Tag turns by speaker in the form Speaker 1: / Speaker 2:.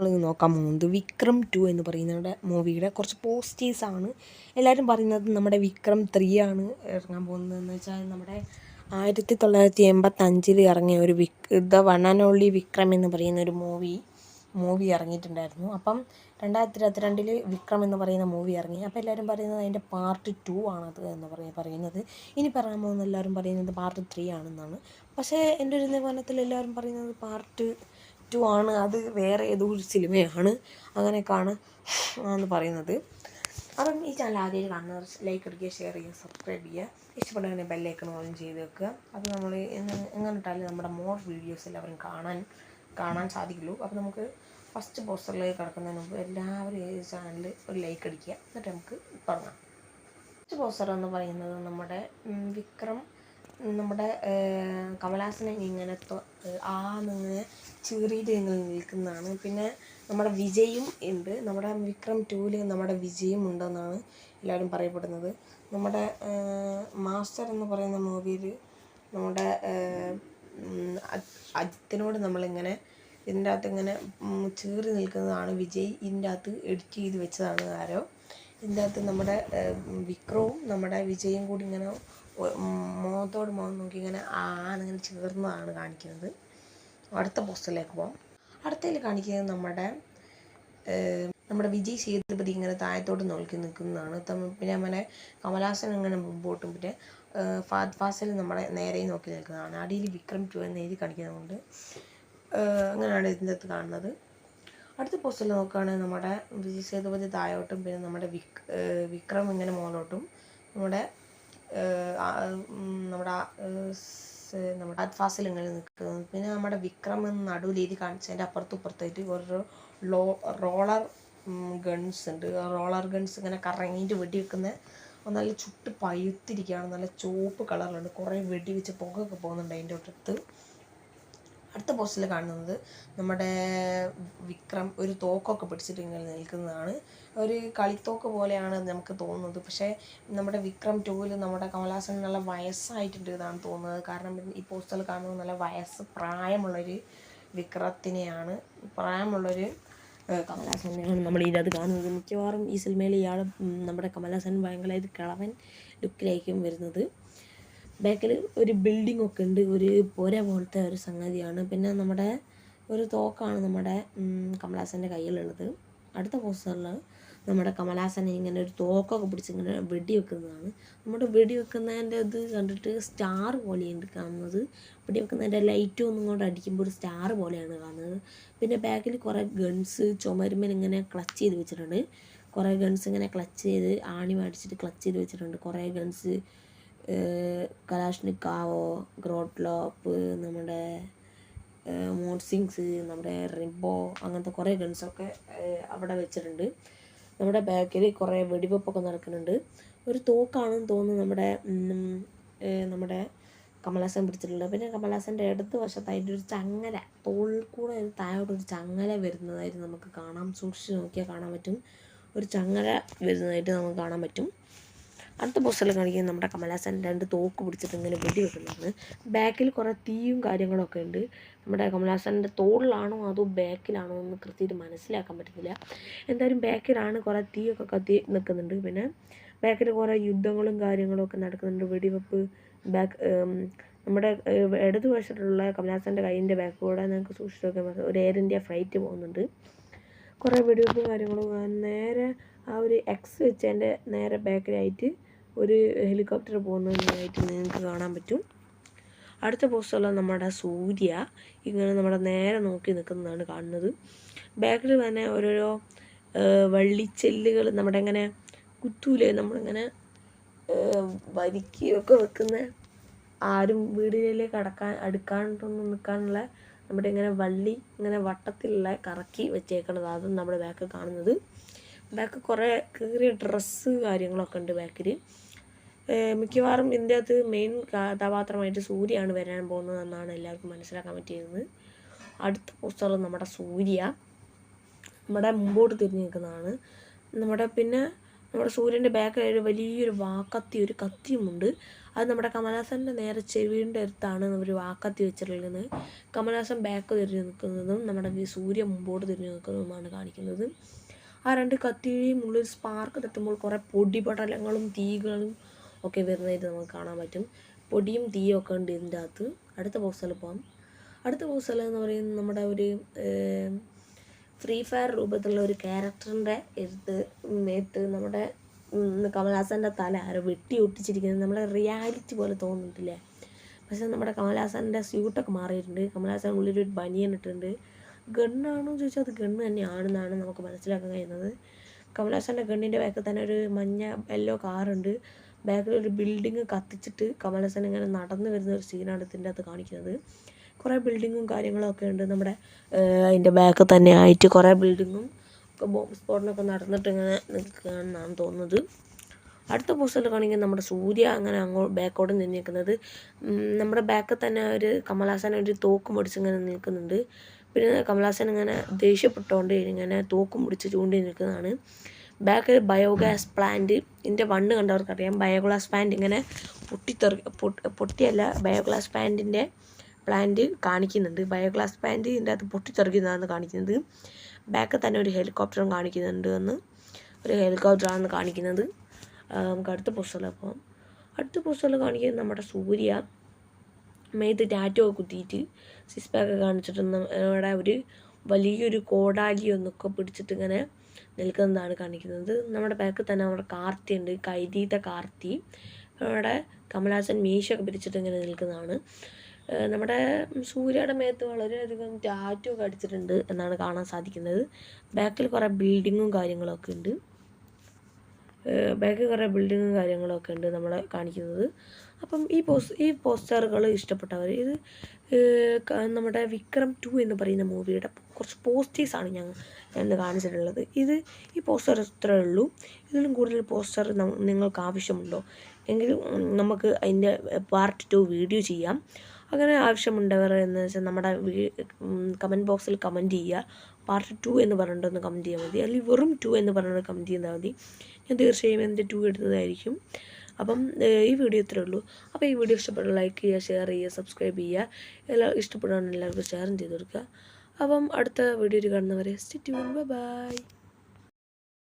Speaker 1: നോക്കാൻ പോകുന്നത് വിക്രം 2 എന്ന് പറയുന്ന മൂവിയുടെ കുറച്ച് പോസ്റ്റേഴ്സാണ്. എല്ലാവരും പറയുന്നത് നമ്മുടെ വിക്രം 3 ആണ് ഇറങ്ങാൻ പോകുന്നതെന്ന് വെച്ചാൽ നമ്മുടെ 1985 ഇറങ്ങിയ ഒരു the one and only Vikram എന്ന് പറയുന്ന ഒരു മൂവി ഇറങ്ങിയിട്ടുണ്ടായിരുന്നു. അപ്പം 2022 വിക്രം എന്ന് പറയുന്ന മൂവി ഇറങ്ങി. അപ്പോൾ എല്ലാവരും പറയുന്നത് അതിൻ്റെ പാർട്ട് 2 ആണത് എന്ന് പറയുന്നത്. ഇനി പറയാൻ പോകുന്ന എല്ലാവരും പറയുന്നത് പാർട്ട് 3 ആണെന്നാണ്. പക്ഷേ എൻ്റെ ഒരു നിഗമനത്തിൽ എല്ലാവരും പറയുന്നത് പാർട്ട് 2 ആണ്, അത് വേറെ ഏതോ ഒരു സിനിമയാണ് അങ്ങനെയൊക്കെയാണ് എന്ന് പറയുന്നത്. അപ്പം ഈ ചാനൽ ആദ്യമായിട്ട് കാണുന്നവർ ലൈക്ക് അടിക്കുക, ഷെയർ ചെയ്യുക, സബ്സ്ക്രൈബ് ചെയ്യുക, ഇഷ്ടപ്പെടുന്നതിനെ ബെല്ലൈക്കൺ ഓൺ ചെയ്ത് വെക്കുക. അപ്പോൾ നമ്മൾ എങ്ങനെ ഇട്ടാലും നമ്മുടെ മോർ വീഡിയോസ് എല്ലാവരും കാണാൻ സാധിക്കുള്ളൂ. അപ്പോൾ നമുക്ക് ഫസ്റ്റ് പോസ്റ്ററിലേക്ക് കിടക്കുന്നതിന് മുമ്പ് എല്ലാവരും ഈ ചാനലിൽ ഒരു ലൈക്ക് അടിക്കുക, എന്നിട്ട് നമുക്ക് തുടങ്ങാം. ഫസ്റ്റ് പോസ്റ്റർ എന്ന് പറയുന്നത് നമ്മുടെ വിക്രം നമ്മുടെ കമലഹാസനെ ഇങ്ങനെ നിങ്ങനെ ചീറിയിട്ട് ഇങ്ങനെ നിൽക്കുന്നതാണ്. പിന്നെ നമ്മുടെ വിജയും ഉണ്ട്. നമ്മുടെ വിക്രം 2-ൽ നമ്മുടെ വിജയും ഉണ്ടെന്നാണ് എല്ലാവരും പറയപ്പെടുന്നത്. നമ്മുടെ മാസ്റ്റർ എന്ന് പറയുന്ന മൂവിയിൽ നമ്മുടെ അജിത്തിനോട് നമ്മളിങ്ങനെ ഇതിൻ്റെ അകത്ത് ഇങ്ങനെ ചീറി നിൽക്കുന്നതാണ് വിജയ്. ഇതിൻ്റെ അകത്ത് എഡിറ്റ് ചെയ്ത് വെച്ചതാണ് ആരോ. ഇതിൻ്റെ അകത്ത് നമ്മുടെ വിക്രവും നമ്മുടെ വിജയും കൂടി ഇങ്ങനെ മുഖത്തോട് മുഖം നോക്കി ഇങ്ങനെ ഇങ്ങനെ ചേർന്നതാണ് കാണിക്കുന്നത്. അടുത്ത പോസ്റ്ററിലേക്ക് പോകാം. അടുത്തതിൽ കാണിക്കുന്നത് നമ്മുടെ വിജയ് സേതുപതി ഇങ്ങനെ താഴത്തോട്ട് നോക്കി നിൽക്കുന്നതാണ്. പിന്നെ അങ്ങനെ കമലഹാസൻ ഇങ്ങനെ മുമ്പോട്ടും, പിന്നെ ഫഹദ് ഫാസിൽ നമ്മളെ നേരെ നോക്കി നിൽക്കുന്നതാണ്. അടിയിൽ വിക്രം 2 എന്ന് എഴുതി കാണിക്കുന്നതുകൊണ്ട് അങ്ങനെയാണ് ഇതിൻ്റെ അകത്ത് കാണുന്നത്. അടുത്ത പോസ്റ്ററിൽ നോക്കുകയാണെങ്കിൽ നമ്മുടെ വിജയ് സേതുപതി താഴോട്ടും, പിന്നെ നമ്മുടെ വിക്രം ഇങ്ങനെ മുകളിലോട്ടും, നമ്മുടെ ഫഹദ് ഫാസിൽ ഇങ്ങനെ നിൽക്കുന്നത്. പിന്നെ നമ്മുടെ വിക്രം എന്ന് നടുവിൽ എഴുതി കാണിച്ചതിൻ്റെ അപ്പുറത്തും ഇപ്പുറത്തായിട്ട് ഒരു റോളർ ഗൺസ് ഉണ്ട്. റോളർ ഗൺസ് ഇങ്ങനെ കറങ്ങിയിട്ട് വെടിവെക്കുന്ന നല്ല ചുട്ട് പഴുത്തിരിക്കുകയാണ്. നല്ല ചുവപ്പ് കളറിലുണ്ട്. കുറേ വെടിവെച്ച് പുകയൊക്കെ പോകുന്നുണ്ട് അതിൻ്റെ അടുത്ത്. അടുത്ത പോസ്റ്ററിൽ കാണുന്നത് നമ്മുടെ വിക്രം ഒരു തോക്കൊക്കെ പിടിച്ചിട്ട് ഇങ്ങനെ നിൽക്കുന്നതാണ്. ഒരു കളിത്തോക്ക് പോലെയാണ് നമുക്ക് തോന്നുന്നത്. പക്ഷേ നമ്മുടെ വിക്രം 2-ൽ നമ്മുടെ കമലഹാസൻ നല്ല വയസ്സായിട്ടുണ്ട് എന്നാണ് തോന്നുന്നത്. കാരണം ഈ പോസ്റ്ററിൽ കാണുന്നത് നല്ല പ്രായമുള്ളൊരു വിക്രത്തിനെയാണ്, പ്രായമുള്ളൊരു കമലഹാസനെയാണ് നമ്മൾ ഇതിനകത്ത് കാണുന്നത്. മിക്കവാറും ഈ സിനിമയിൽ നമ്മുടെ കമലഹാസൻ ഭയങ്കരമായിട്ട് കിളവൻ ലുക്കിലായിരിക്കും വരുന്നത്. ബാക്കിൽ ഒരു ബിൽഡിംഗ് ഒക്കെ ഉണ്ട്, ഒരു പുര പോലത്തെ ഒരു സംഗതിയാണ്. പിന്നെ നമ്മുടെ ഒരു തോക്കാണ് നമ്മുടെ കമലഹാസൻ്റെ കയ്യിലുള്ളത്. അടുത്ത പോസ്റ്ററിൽ നമ്മുടെ കമലഹാസനെ ഇങ്ങനെ ഒരു തോക്കൊക്കെ പിടിച്ച് ഇങ്ങനെ വെടിവെക്കുന്നതാണ്. നമ്മുടെ വെടിവെക്കുന്നതിൻ്റെ ഇത് കണ്ടിട്ട് സ്റ്റാർ പോലെയുണ്ട് കാണുന്നത്. വെടിവെക്കുന്നതിൻ്റെ ലൈറ്റ് ഒന്നും കൊണ്ട് അടിക്കുമ്പോൾ ഒരു സ്റ്റാർ പോലെയാണ് കാണുന്നത്. പിന്നെ ബാക്കിൽ കുറേ ഗൺസ് ചുമരുമേൽ ഇങ്ങനെ ക്ലച്ച് ചെയ്ത് വെച്ചിട്ടുണ്ട്. കുറേ ഗൺസ് ഇങ്ങനെ ക്ലച്ച് ചെയ്ത് ആണി മേടിച്ചിട്ട് ക്ലച്ച് ചെയ്ത് വെച്ചിട്ടുണ്ട്. കുറേ ഗൺസ് കലാഷ്നിക്കാവോ, ഗ്രോട്ട്ലോപ്പ്, നമ്മുടെ മോൺസിങ്സ്, നമ്മുടെ റിബോ, അങ്ങനത്തെ കുറേ ഗൺസൊക്കെ അവിടെ വെച്ചിട്ടുണ്ട്. നമ്മുടെ ബാക്കിൽ കുറേ വെടിവെപ്പൊക്കെ നടക്കുന്നുണ്ട്. ഒരു തോക്കാണെന്ന് തോന്നുന്നു നമ്മുടെ കമലഹാസൻ പിടിച്ചിട്ടുള്ളത്. പിന്നെ കമലഹാസൻ്റെ ഇടത് വശത്തായിട്ട് ഒരു ചങ്ങല, തോളിൽ കൂടെ ഒരു താഴോട്ടൊരു ചങ്ങല വരുന്നതായിട്ട് നമുക്ക് കാണാം. സൂക്ഷിച്ച് നോക്കിയാൽ കാണാൻ പറ്റും. ഒരു ചങ്ങല വരുന്നതായിട്ട് നമുക്ക് കാണാൻ പറ്റും. അടുത്ത പോസ്റ്ററിൽ കാണിക്കുന്നത് നമ്മുടെ കമലഹാസൻ 2 തോക്ക് പിടിച്ചിട്ട് ഇങ്ങനെ വെടിവെക്കുന്നതാണ്. ബാക്കിൽ കുറേ തീയും കാര്യങ്ങളൊക്കെ ഉണ്ട്. നമ്മുടെ കമലഹാസൻ്റെ തോളിലാണോ അതോ ബാക്കിലാണോ എന്ന് കൃത്യമായിട്ട് മനസ്സിലാക്കാൻ പറ്റുന്നില്ല. എന്തായാലും ബാക്കിലാണ്. കുറേ തീയൊക്കെ കത്തി നിൽക്കുന്നുണ്ട്. പിന്നെ ബാക്കിൽ കുറേ യുദ്ധങ്ങളും കാര്യങ്ങളൊക്കെ നടക്കുന്നുണ്ട്. വെടിവെപ്പ് നമ്മുടെ ഇടതുവശത്തുള്ള കമലഹാസൻ്റെ കൈയിൻ്റെ ബാക്കിലൂടെ നിങ്ങൾക്ക് സൂക്ഷിച്ച് നോക്കാൻ ഒരു എയർ ഇന്ത്യ ഫ്ലൈറ്റ് പോകുന്നുണ്ട്. കുറേ വെടിവെപ്പും കാര്യങ്ങളും. നേരെ ആ ഒരു എക്സ് വെച്ചതിൻ്റെ നേരെ ബാക്കിലായിട്ട് ഒരു ഹെലികോപ്റ്റർ പോകുന്നതായിട്ട് നിങ്ങൾക്ക് കാണാൻ പറ്റും. അടുത്ത പോസ്റ്ററിൽ നമ്മുടെ സൂര്യ ഇങ്ങനെ നമ്മുടെ നേരെ നോക്കി നിൽക്കുന്നതാണ് കാണുന്നത്. ബാക്കിൽ തന്നെ ഓരോരോ വള്ളിച്ചെല്ലുകൾ നമ്മുടെ ഇങ്ങനെ കുത്തൂലേ, നമ്മളിങ്ങനെ വരിക്കുകയൊക്കെ വെക്കുന്ന, ആരും വീടിലേക്ക് അടുക്കാണ്ടൊന്നും നിൽക്കാനുള്ള നമ്മുടെ ഇങ്ങനെ വള്ളി ഇങ്ങനെ വട്ടത്തിലുള്ള കറക്കി വെച്ചേക്കണത്, അതും നമ്മുടെ ബാക്കിൽ കാണുന്നത്. ബാക്ക് കുറേ കീറിയ ഡ്രസ്സ് കാര്യങ്ങളൊക്കെ ഉണ്ട് ബാക്കിൽ. മിക്കവാറും ഇതിൻ്റെ അകത്ത് മെയിൻ കഥാപാത്രമായിട്ട് സൂര്യയാണ് വരാൻ പോകുന്നതെന്നാണ് എല്ലാവർക്കും മനസ്സിലാക്കാൻ പറ്റിയിരുന്നത്. അടുത്ത പോസ്റ്ററിൽ നമ്മുടെ സൂര്യ നമ്മുടെ മുമ്പോട്ട് തിരിഞ്ഞ് നിൽക്കുന്നതാണ്. പിന്നെ നമ്മുടെ സൂര്യൻ്റെ ബാക്കിലായിട്ട് വലിയൊരു ഒരു കത്തിയുമുണ്ട്. അത് നമ്മുടെ കമലഹാസൻ്റെ നേരെ ചെവിയുടെ അടുത്താണ് ഒരു വാക്കത്തി വെച്ചിട്ടുള്ളത്. കമലഹാസൻ ബാക്ക് തിരിഞ്ഞ് നിൽക്കുന്നതും നമ്മുടെ സൂര്യ മുമ്പോട്ട് തിരിഞ്ഞ് നിൽക്കുന്നതുമാണ് കാണിക്കുന്നത്. ആ രണ്ട് കത്തിയും ഉള്ളിൽ സ്പാർക്ക് തട്ടുമ്പോൾ കുറേ പൊടിപടലങ്ങളും തീകളും ഒക്കെ വരുന്നതായിട്ട് നമുക്ക് കാണാൻ പറ്റും. പൊടിയും തീയും ഒക്കെ ഉണ്ട് ഇതിൻ്റെ അകത്ത്. അടുത്ത പോസ്റ്ററിൽ പോകാം. അടുത്ത പോസ്റ്ററിൽ എന്ന് പറയുന്നത് നമ്മുടെ ഒരു ഫ്രീ ഫയർ രൂപത്തിലുള്ള ഒരു ക്യാരക്ടറിൻ്റെ മേത്ത് നമ്മുടെ കമലഹാസൻ്റെ തല ആരോ വെട്ടി ഒട്ടിച്ചിരിക്കുന്നത് നമ്മുടെ റിയാലിറ്റി പോലെ തോന്നുന്നിട്ടില്ലേ? പക്ഷേ നമ്മുടെ കമലഹാസൻ്റെ സ്യൂട്ടൊക്കെ മാറിയിട്ടുണ്ട്. കമലഹാസൻ ഉള്ളിലൊരു ബനിയൻ ഇട്ടിട്ടുണ്ട്. ഗണ്ണാണെന്ന് ചോദിച്ചാൽ അത് ഗണ്ണ് തന്നെയാണെന്നാണ് നമുക്ക് മനസ്സിലാക്കാൻ കഴിയുന്നത്. കമലഹാസൻ്റെ ഗണ്ണിൻ്റെ ബാക്കിൽ തന്നെ ഒരു മഞ്ഞ യെല്ലോ കാറുണ്ട്. ബാക്കിലൊരു ബിൽഡിങ് കത്തിച്ചിട്ട് കമലഹാസൻ ഇങ്ങനെ നടന്നു വരുന്ന ഒരു സീനാണ് ഇതിൻ്റെ അകത്ത് കാണിക്കുന്നത്. കുറേ ബിൽഡിങ്ങും കാര്യങ്ങളൊക്കെ ഉണ്ട് നമ്മുടെ അതിൻ്റെ ബാക്കിൽ തന്നെ ആയിട്ട്. കുറേ ബിൽഡിങ്ങും ഒക്കെ ബോംബ് സ്ഫോടനമൊക്കെ നടന്നിട്ട് ഇങ്ങനെ നിൽക്കുകയാണെന്നാണ് തോന്നുന്നത്. അടുത്ത പോസ്റ്ററിൽ കാണിക്കുന്നത് നമ്മുടെ സൂര്യ അങ്ങനെ ബാക്കോട്ട് നിൽക്കുന്നത്. നമ്മുടെ ബാക്കിൽ തന്നെ ഒരു കമലഹാസൻ ഒരു തോക്ക് മുടിച്ച് ഇങ്ങനെ നിൽക്കുന്നുണ്ട്. പിന്നെ കമലഹാസൻ ഇങ്ങനെ ദേഷ്യപ്പെട്ടുകൊണ്ട് ഇങ്ങനെ തോക്കും പിടിച്ച് ചൂണ്ടി നിൽക്കുന്നതാണ്. ബാക്കിൽ ബയോഗ്യാസ് പ്ലാന്റ് ഇതിൻ്റെ വണ്ണ് കണ്ടവർക്കറിയാം. ബയോഗ്യാസ് പ്ലാന്റ് ഇങ്ങനെ പൊട്ടിയല്ല, ബയോഗ്യാസ് പ്ലാന്റ് കാണിക്കുന്നുണ്ട്. ബയോഗ്യാസ് പ്ലാന്റ് ഇതിൻ്റെ അകത്ത് പൊട്ടിത്തെറിക്കുന്നതാണ് കാണിക്കുന്നത്. ബാക്കിൽ തന്നെ ഒരു ഹെലികോപ്റ്ററും കാണിക്കുന്നുണ്ട് എന്ന്, ഒരു ഹെലികോപ്റ്ററാണ് കാണിക്കുന്നത്. നമുക്ക് അടുത്ത പോസ്റ്ററിൽ പോകാം. അടുത്ത പോസ്റ്ററിൽ കാണിക്കുന്നത് നമ്മുടെ സൂര്യ മേത്ത് ടാറ്റോ ഒക്കെ കുത്തിയിട്ട് സിക്സ് പാക്ക് കാണിച്ചിട്ട് നമ്മുടെ ഒരു വലിയൊരു കോടാലി ഒന്നൊക്കെ പിടിച്ചിട്ട് ഇങ്ങനെ നിൽക്കുന്നതാണ് കാണിക്കുന്നത്. നമ്മുടെ ബാക്കിൽ തന്നെ നമ്മുടെ കാർത്തി ഉണ്ട്, കൈതീത്ത കാർത്തി. നമ്മുടെ കമലഹാസൻ മീശയൊക്കെ പിടിച്ചിട്ട് ഇങ്ങനെ നിൽക്കുന്നതാണ്. നമ്മുടെ സൂര്യയുടെ മേത്ത് വളരെയധികം ടാറ്റോ ഒക്കെ അടിച്ചിട്ടുണ്ട് എന്നാണ് കാണാൻ സാധിക്കുന്നത്. ബാക്കിൽ കുറേ ബിൽഡിങ്ങും കാര്യങ്ങളൊക്കെ ഉണ്ട്. നമ്മളെ കാണിക്കുന്നത്. അപ്പം ഈ പോസ്റ്ററുകൾ ഇഷ്ടപ്പെട്ടവർ ഇത് നമ്മുടെ വിക്രം 2 എന്ന് പറയുന്ന മൂവിയുടെ കുറച്ച് പോസ്റ്റേഴ്സാണ് ഞാൻ കാണിച്ചിട്ടുള്ളത്. ഈ പോസ്റ്റർ ഇത്രയേ ഉള്ളൂ. ഇതിലും കൂടുതൽ പോസ്റ്റർ നിങ്ങൾക്ക് ആവശ്യമുണ്ടോ എങ്കിൽ നമുക്ക് അതിൻ്റെ പാർട്ട് 2 വീഡിയോ ചെയ്യാം. അങ്ങനെ ആവശ്യമുണ്ടവർ എന്ന് വെച്ചാൽ നമ്മുടെ കമൻറ്റ് ബോക്സിൽ കമൻറ്റ് ചെയ്യുക. പാർട്ട് 2 എന്ന് പറഞ്ഞിട്ടൊന്ന് കമൻറ്റ് ചെയ്യാൽ മതി, അല്ലെങ്കിൽ വെറും 2 എന്ന് പറഞ്ഞിട്ട് കമൻറ്റ് ചെയ്താൽ മതി. ഞാൻ തീർച്ചയായും എൻ്റെ 2 എടുത്തതായിരിക്കും. അപ്പം ഈ വീഡിയോ ഇത്രയേ ഉള്ളൂ. അപ്പോൾ ഈ വീഡിയോ ഇഷ്ടപ്പെട്ട ലൈക്ക് ചെയ്യുക, ഷെയർ ചെയ്യുക, സബ്സ്ക്രൈബ് ചെയ്യുക. എല്ലാം ഇഷ്ടപ്പെടുകയാണെങ്കിൽ എല്ലാവർക്കും ഷെയറും ചെയ്ത് കൊടുക്കുക. അപ്പം അടുത്ത വീഡിയോയിൽ കാണുന്നവരെ സ്റ്റേ ട്യൂൺഡ്. ബൈ.